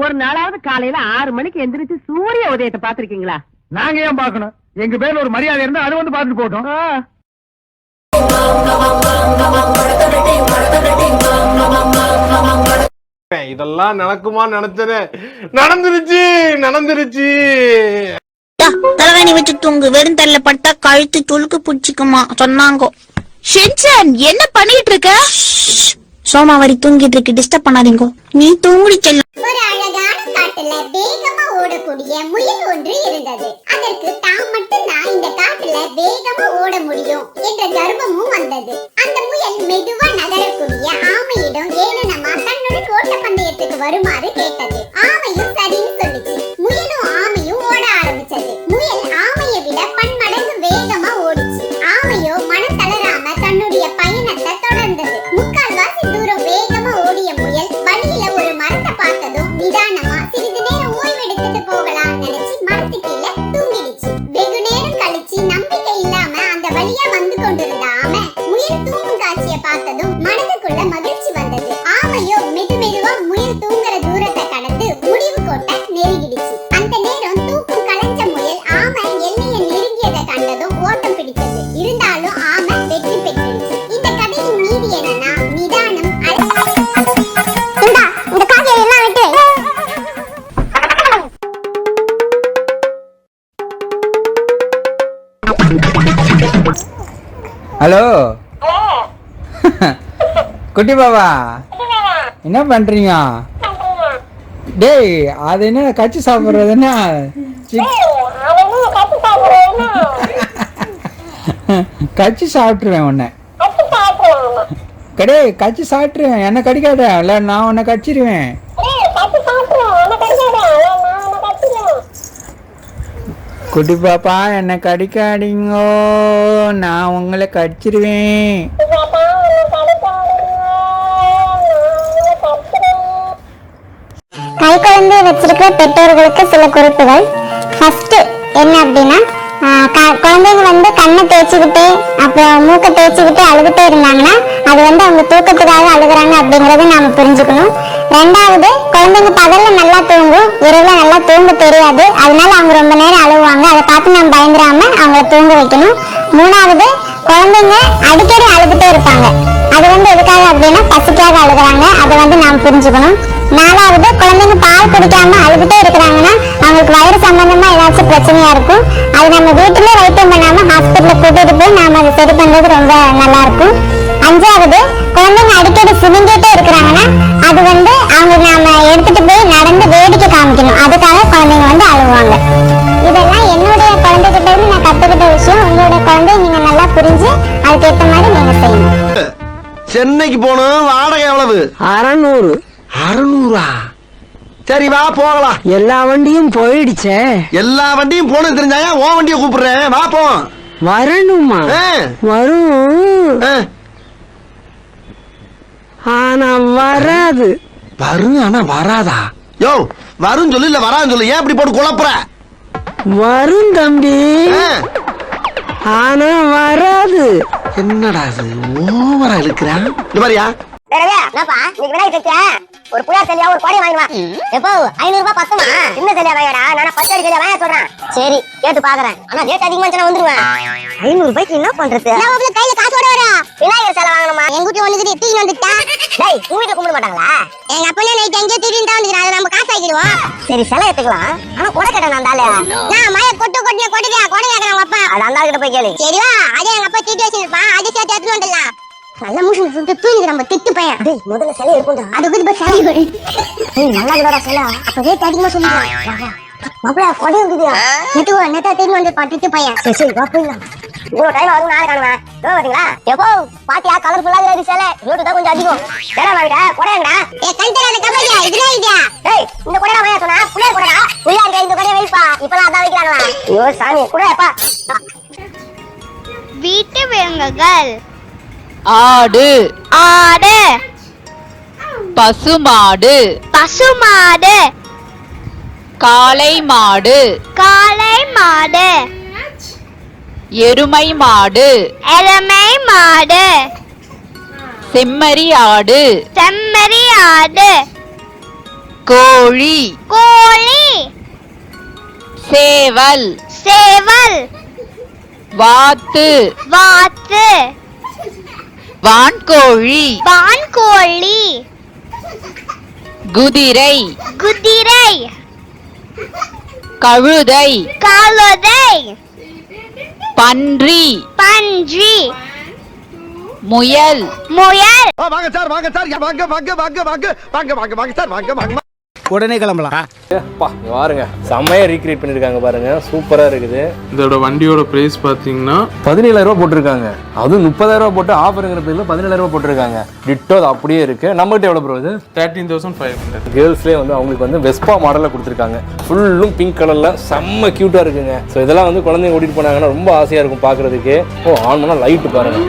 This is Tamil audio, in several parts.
ஒரு நாளாவது காலையில 6 மணிக்கு எந்திரிச்சு சூரிய உதயத்தை பாத்திருக்கீங்களா? நாங்க ஏன் பாக்கணும்? எங்க பேர்ல ஒரு மரியாதை இருந்தா அது வந்து பாத்துட்டு போட்டோம். இதெல்லாம் நடக்குமா நினைச்சனே, நடந்துருச்சு. தலைவாணி வச்சு தூங்கு, வெறும் தள்ள பட்டா கழுத்து துளுக்கு புடிச்சுக்குமா சொன்னாங்க. ஷென்சன் என்ன பண்ணிட்டு இருக்க? சோமாவரி தூங்கிட்டு இருக்கு, டிஸ்டர்ப் பண்ணாதீங்க. நீ தூங்குடி செல்ல. ஒரு அழகான காட்டுல வேகமா ஓடக்கூடிய முயல் ஒன்று இருந்தது. அதற்கு தான் மட்டும்தான் இந்த காட்டுல வேகமா ஓட முடியும் என்ற கர்வமும் வந்தது. அந்த முயல் மெதுவா நகரக்கூடிய ஆமையிடம் ஏளனமா தன்னுடன் ஓட்ட பந்தயத்துக்கு வருமாறு கேட்டது. ஆமையும் சரின்னு சொல்லிச்சு. முயலும் ஆமையும் ஓட ஆரம்பிச்சது. முயல் ஆமையை விட பன்மடங்கு வேகமா ஓடிச்சு. ஆமையோ மனம் தளராம தன்னுடைய பயணத்தை தொடர்ந்தது. முக்கால்வாசி தூரம் வேகமா ஓடிய முயல் வழியில ஒரு மரத்தை பார்த்ததும் நிதானமா சிறிது நேரம் ஓய்வெடுத்துட்டு போகலாம் நினைச்சு மரத்து கீழே தூங்கிடுச்சு. வெகு நேரம் கழிச்சு நம்பிக்கை இல்லாம அந்த வழியா வந்து கொண்டிருந்த ஆமை முயல் தூங்கும் காட்சியை பார்த்ததும் மனதுக்குள்ள மகிழ்ச்சி வந்தது. ஆமையோ மெதுவா முயல் தூங்குற தூரத்தை கடந்து முடிவு கோட்ட நெருங்கிடுச்சு. அந்த நேரம் தூக்கம் கலைஞ்ச முயல் ஆமை எல்லையை நெருங்கியதை கண்டதும் ஓட்டம் பிடித்தது. இருந்தாலும் ஆமை வெற்றி பெற்றுடுச்சு. இந்த கதையின் மீதி என்னன்னா, நிதானம். இந்த காவியை எல்லாம் விட்டு ஹலோ குட்டி பாபா, என்ன பண்றீங்க? டேய், அது என்ன கச்சி சாப்பிட்றதுன்னா கச்சி சாப்பிட்டுருவேன் உன்னை. கடே கச்சி சாப்பிட்டுருவேன், என்ன கடிக்காத. இல்லை நான் உன்னை கச்சிருவேன். குட்டி பாப்பா என்ன கடிக்காதீங்கோ, நான் உங்களை கடிச்சிருவேன். கைக்குழந்தை வச்சிருக்கிற பெற்றோர்களுக்கு சில குறிப்புகள். ஃபர்ஸ்ட் என்ன அப்படின்னா, குழந்தைங்க கண்ணை தேய்ச்சிக்கிட்டு அப்புறம் மூக்கை தேய்ச்சிக்கிட்டு அழுதுட்டே இருந்தாங்கன்னா அது அவங்க தூக்கத்துக்காக அழுகுறாங்க அப்படிங்கறத நாம புரிஞ்சுக்கணும். ரெண்டாவது, குழந்தைங்க பகல்ல நல்லா தூங்கும், இரவுல நல்லா தூங்க தெரியாது, அதனால அவங்க ரொம்ப நேரம் அழுவாங்க. அதை பார்த்து நம்ம பயந்துடாம அவங்கள தூங்க வைக்கணும். மூணாவது, குழந்தைங்க அடிக்கடி அழுதுட்டே இருப்பாங்க. அது எதுக்காக அப்படின்னா பசிக்காக அழுகுறாங்க, அதை நாம் புரிஞ்சுக்கணும். நாலாவது, குழந்தைங்க பால் குடிக்காம அழுதுட்டே இருக்கிறாங்கன்னா அவங்களுக்கு வயிறு சம்பந்தமா ஏதாச்சும் பிரச்சனையா இருக்கும். அது நம்ம வீட்டுல வைத்தியம் பண்ணாம ஹாஸ்பிட்டலுக்கு கூட்டிட்டு போய் நாம அதை சரி பண்றது ரொம்ப நல்லா இருக்கும். அஞ்சாவது, குழந்தைங்க அடிக்கடி சினிங்கிட்டே இருக்கிறாங்கன்னா அது அவங்க நாம எடுத்துட்டு போய் நடந்து வேடிக்கை காமிக்கணும். அதுக்காக குழந்தைங்க அழுவாங்க. இதெல்லாம் என்னுடைய குழந்தைகிட்ட இருந்து நான் கத்துக்கிட்ட விஷயம். உங்களுடைய குழந்தை நீங்க நல்லா புரிஞ்சு அதுக்கேற்ற மாதிரி நீங்க செய்யணும். சென்னைக்கு போகணும், வாடகை எவ்வளவு? 600. 600? சரி வா போகலாம். எல்லா வண்டியும் போயிடுச்சே. எல்லா வண்டியும் போன தெரிஞ்சாயா உன் வண்டியை கூப்பிடுறேன், வா போ. வரணுமா? வரும், ஆனா வராது. வரும் ஆனா வராதா? யோ வரும் சொல்லு, இல்ல வரான்னு சொல்லு. ஏன் இப்படி போட்டு குழப்புற? வரும் தம்பி, ஆனா வராது. என்னடா ஓவரா இருக்கிறான் பாரியா. ஒரு புயா தெளியா ஒரு பாடி வாங்கிடுவா. எப்போ 500 ரூபாய் பத்துமா? என்ன தெளியா வாங்கடா, நான் 10 அடி தெளியா வாங்க சொல்றேன். சரி கேட்டு பாக்குறேன், ஆனா ரேட் அதிகமா இருந்துச்சுன்னா வந்துருவேன். 500 ரூபாய்க்கு என்ன பண்றது? நான் உங்க கையில காசோட வரா. விநாயகர் சிலை வாங்கணுமா? எங்க வீட்டுல வந்துட்டு தீ வந்துட்டா. டேய் உங்க வீட்டுல கும்பிட மாட்டாங்களா? எங்க அப்பனே நைட் எங்க தீடின்னு தான் வந்துறாங்க, நம்ம காசு ஆக்கிடுவோம். சரி சிலை எடுத்துக்கலாம், ஆனா கொடை கேட்டேன் நான் தாலே. நான் மய கொட்டியா கொடை கேக்குறேன் அப்பா. அது அந்த கிட்ட போய் கேளு. சரிவா, அதே எங்க அப்பா தீட்டி வச்சிருப்பான், அதே சேர்த்து எடுத்துட்டு வந்துடலாம். நல்ல மூஷன் சுட்டு தூங்கி நம்ம திட்டு பையன். டேய் முதல்ல சிலை எடுப்போம், அதுக்கு இப்ப சிலை போடு. டேய் நல்லா இருக்கடா சிலை, அப்பவே அதிகமா சொல்லுங்க. மாப்ள கொடை இருக்குதியா, நெட்டா தேடி வந்து திட்டு பையன். சரி வா போயிடலாம். இவ்வளோ டைம் ஆகும், நாளை காணுவேன். பாத்தீங்களா எப்போ பாத்தியா கலர்ஃபுல்லா இருக்கு சிலை, ரேட்டு தான் கொஞ்சம் அதிகம். வேற வாங்கிட்ட கொடையாங்கடா. ஏ கண்டரான கபடியா இதுல ஐடியா. டேய் இந்த கொடையா வாங்க சொன்னா புள்ளே கொடையா புள்ளா இருக்க, இந்த கொடையை வைப்பா. இப்பலாம் அதான் வைக்கறாங்களா? ஐயோ சாமி கொடையாப்பா. வீட்டு விலங்குகள்: ஆடு, ஆடு. பசுமாடு, பசுமாடு. காளை மாடு, காளை மாடு. எருமை மாடு, எருமை மாடு. செம்மறி ஆடு, செம்மறி ஆடு. கோழி கோழி சேவல் சேவல் வாத்து வாத்து வான்கோழி வான்கோழி குதிரை குதிரை கழுதை கழுதை பன்றி பன்றி முயல் முயல் வாங்க சார் வாங்க சார் வாங்க வாங்க வாங்க வாங்க வாங்க வாங்க வாங்க சார் வாங்க வாங்க உடனே கிளம்பலாம் பா இங்க பாருங்க செம்மையா ரீக்ரியேட் பண்ணிருக்காங்க பாருங்க, சூப்பரா இருக்குது. இதோட வண்டியோட பிரைஸ் பாத்தீங்கன்னா 17,000 ரூபாய் போட்டிருக்காங்க, அதுவும் 30,000 ரூபாய் போட்டு ஆஃபருங்கிற பேர்ல 17,000 ரூபாய் போட்டிருக்காங்க. டிட்டோ அது அப்படியே இருக்கு. நம்மகிட்ட எவ்வளவு ப்ரோ இது? 13,500. கேர்ள்ஸ்லேயே வந்து அவங்களுக்கு வந்து வெஸ்பா மாடலில் கொடுத்துருக்காங்க. ஃபுல்லும் பிங்க் கலரில் செம்ம க்யூட்டாக இருக்குங்க. ஸோ இதெல்லாம் வந்து குழந்தைங்க ஓட்டிட்டு போனாங்கன்னா ரொம்ப ஆசையாக இருக்கும் பார்க்குறதுக்கு. ஓ ஆன் பண்ணால் லைட்டு பாருங்கள்,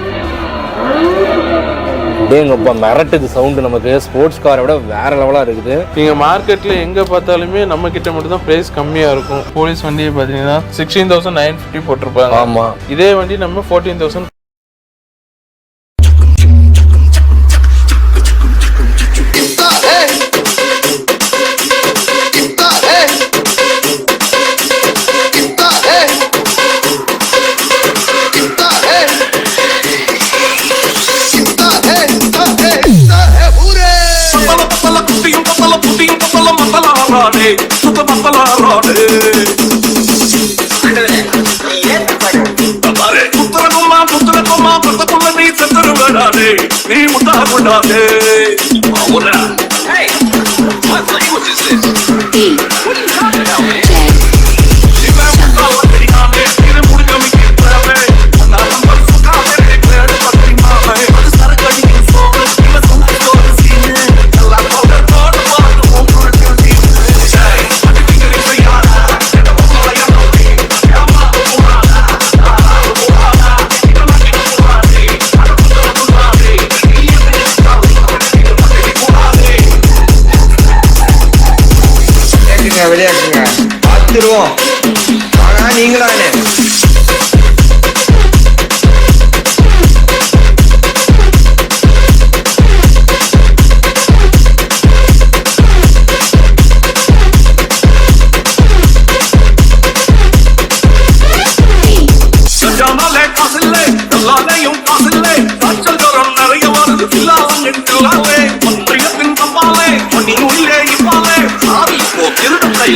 டேங்கப்பா மிரட்டுது சவுண்டு. நமக்கு ஸ்போர்ட்ஸ் காரை விட வேற லெவலாக இருக்குது. நீங்க மார்க்கெட்ல எங்க பார்த்தாலுமே நம்ம கிட்ட மட்டும் தான் பிரைஸ் கம்மியா இருக்கும். போலீஸ் வண்டியை பாத்தீங்கன்னா 16,950 போட்டிருப்பாங்க. ஆமா, இதே வண்டி நம்ம 14,000. நீ முட்டா கொண்டாதே விளையாட்டுங்க பார்த்துருவோம். ஆனா நீங்களானே காசில்லை எல்லாரையும் காசில்லை காய்ச்சல் ஜரம் நிறைய வருது இல்லாமல் என்றாலே ஒன்றியத்தின் தப்பாலே நீ உள்ளே இப்பாலே சாதி போ திருடத்தை